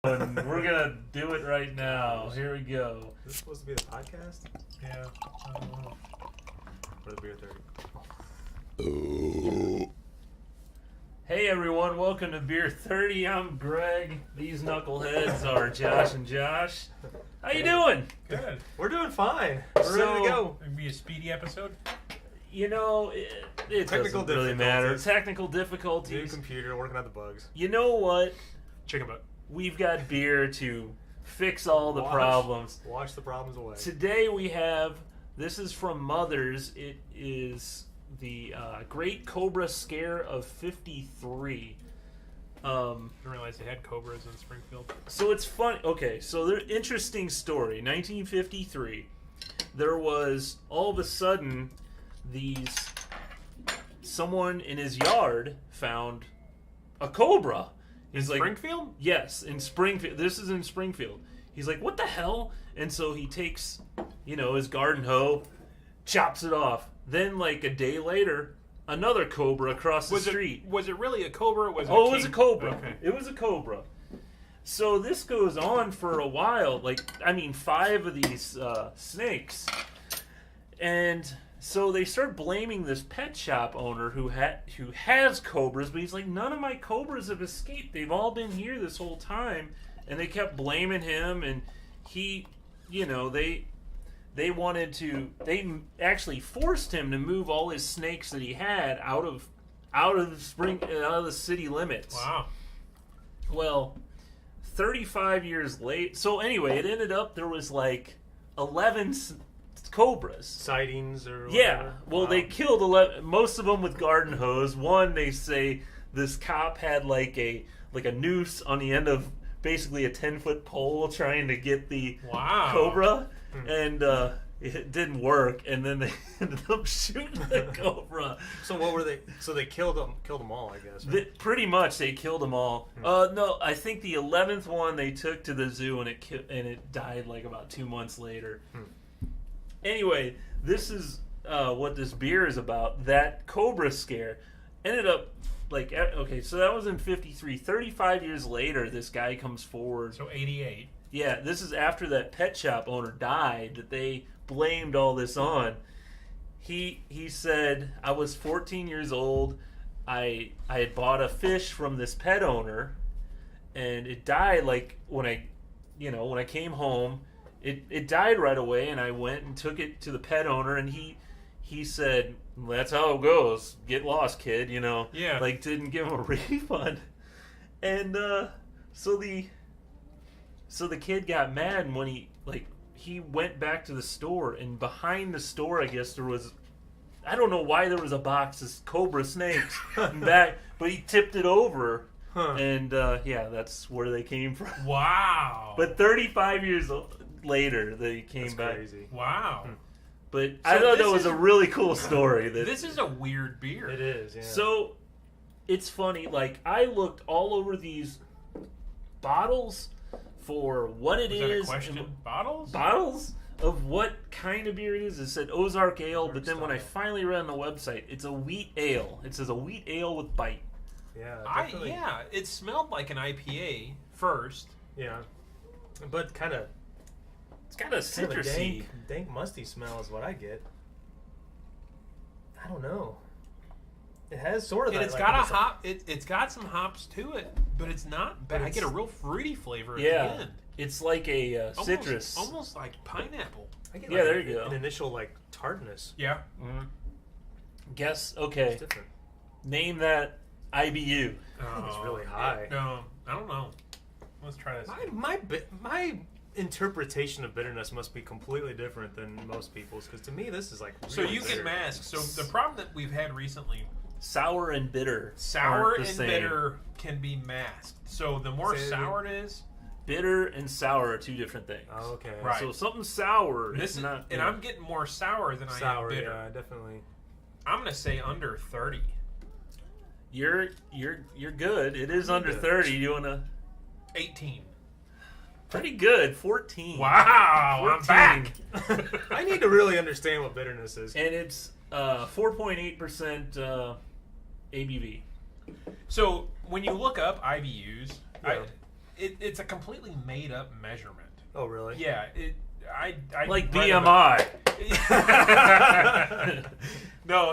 And we're gonna do it right now. Here we go. Is this supposed to be the podcast? Yeah. I don't know. Or the beer 30? Hey everyone, welcome to Beer 30. I'm Greg. These knuckleheads are Josh and Josh. How you doing? Good. We're doing fine. We're ready to go. It'd be a speedy episode. You know, it Technical doesn't really matter. difficulties. Technical New difficulties. computer, working out the bugs. You know what? Chicken butt. We've got beer to fix all the problems. Wash the problems away. Today we have, this is from Mother's. It is the Great Cobra Scare of 53. Didn't realize they had Cobras in Springfield. So it's fun. Okay, so the interesting story. 1953. There was all of a sudden someone in his yard found a cobra. He's like, Springfield? yes, in Springfield. This is in Springfield. He's like, what the hell? And so he takes, his garden hoe, chops it off. Then, like a day later, another cobra across the street. Was it really a cobra? Or was it It was a cobra. Okay. It was a cobra. So this goes on for a while. 5 of these snakes. And so they start blaming this pet shop owner who has cobras, but he's like, none of my cobras have escaped. They've all been here this whole time. And they kept blaming him, and he, they actually forced him to move all his snakes that he had out of the city limits. Wow. Well, 35 years late. So anyway, it ended up there was like 11 cobras. Sightings or whatever. Yeah. Well, Wow. they killed 11. Most of them with garden hose. One, they say this cop had like a noose on the end of basically a 10-foot pole trying to get the Wow. cobra, and it didn't work. And then they ended up shooting the cobra. So what were they? So they killed them all, I guess. Right? Pretty much, they killed them all. No, I think the 11th one they took to the zoo, and it died like about 2 months later. Anyway, this is what this beer is about. That Cobra scare ended up so that was in 53. 35 years later, this guy comes forward. So 88. Yeah, this is after that pet shop owner died that they blamed all this on. He said, I was 14 years old. I had bought a fish from this pet owner, and it died when I came home. It died right away, and I went and took it to the pet owner, and he said, that's how it goes. Get lost, kid, Yeah. Didn't give him a refund. And so the kid got mad, and when he went back to the store, and behind the store, I guess there was, I don't know why there was a box of cobra snakes back, but he tipped it over. And that's where they came from. Wow. But 35 years later, they came That's back. crazy. Wow. But I thought that was a really cool story. This is a weird beer. It is, yeah. So it's funny. I looked all over these bottles for what it Was that is. a question? Bottles? Bottles of what kind of beer it is. It said Ozark Ale, but then when I style. finally read on the website, it's a wheat ale. It says a wheat ale with bite. Yeah, definitely. It smelled like an IPA first. Yeah. But kind of It's kind of a citrusy. dank, musty smell is what I get. I don't know. It has sort of And that. it's got a hop. It's got some hops to it, but it's not bad. I get a real fruity flavor at the end. It's like a citrus. Almost like pineapple. I get there you go. An initial tartness. Yeah. Guess, okay. It's different. Name that IBU. I think it's really high. No, I don't know. Let's try this. My interpretation of bitterness must be completely different than most people's, because to me this is like really So you bitter. can mask. So the problem that we've had recently, Sour and bitter. sour aren't the and same. bitter can be masked. So the more Say it sour it is, Bitter and sour are two different things. Oh, okay. Right. So something sour this is is, not. and I'm getting more sour than I Sour, am bitter. yeah, definitely. I'm gonna say under 30. You're good. It is under good. 30. You wanna? 18. Pretty good. 14. Wow, 14. I'm back. I need to really understand what bitterness is. And it's 4.8% ABV. So when you look up IBUs, Yeah. it's a completely made up measurement. Oh, really? Yeah, I Like read BMI. No,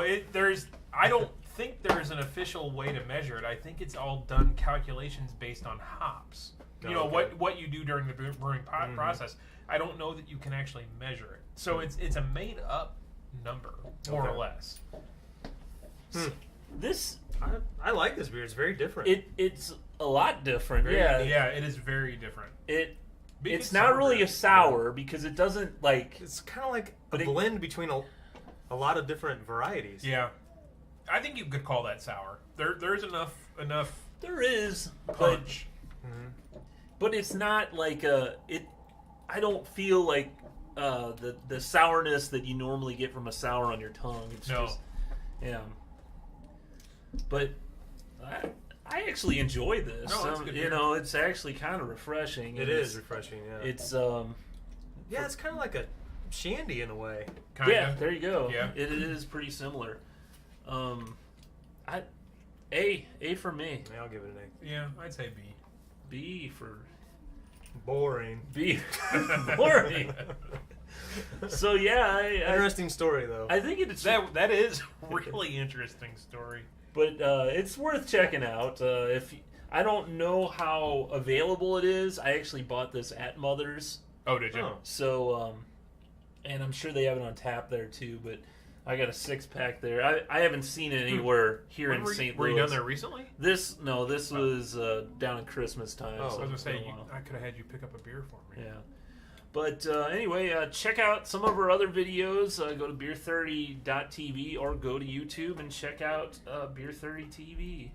I don't think there's an official way to measure it. I think it's all done calculations based on hops. You know, okay. what you do during the brewing process. I don't know that you can actually measure it. So it's a made up number, more or less. This I like this beer. It's very different. it's a lot different. Very Yeah, it is very different. It's not really a sour because it doesn't like. It's kind of like a But it- blend between a lot of different varieties. Yeah, I think you could call that sour. There's enough There is punch. but it's not like I don't feel like the sourness that you normally get from a sour on your tongue. It's No. just But I actually enjoy this. No, it's good you beer. know, it's actually kind of refreshing. It and is refreshing. Yeah. It's yeah, it's kind of like a shandy in a way. Kinda. yeah. There you go. Yeah. It is pretty similar. A for me. Yeah, I'll give it an A. Yeah, I'd say B. B for Boring. B. Boring. So yeah, Interesting story though. I think it's That is really interesting story. but it's worth checking out. I don't know how available it is. I actually bought this at Mother's, Oh, did you? Oh. so and I'm sure they have it on tap there too. But I got a 6-pack there. I haven't seen it anywhere here in St. Were Louis. you down there recently? This was down at Christmas time. Oh, so I was it's gonna been say a while. I could have had you pick up a beer for me. Yeah. But anyway, check out some of our other videos. Go to beer30.tv or go to YouTube and check out Beer30 TV.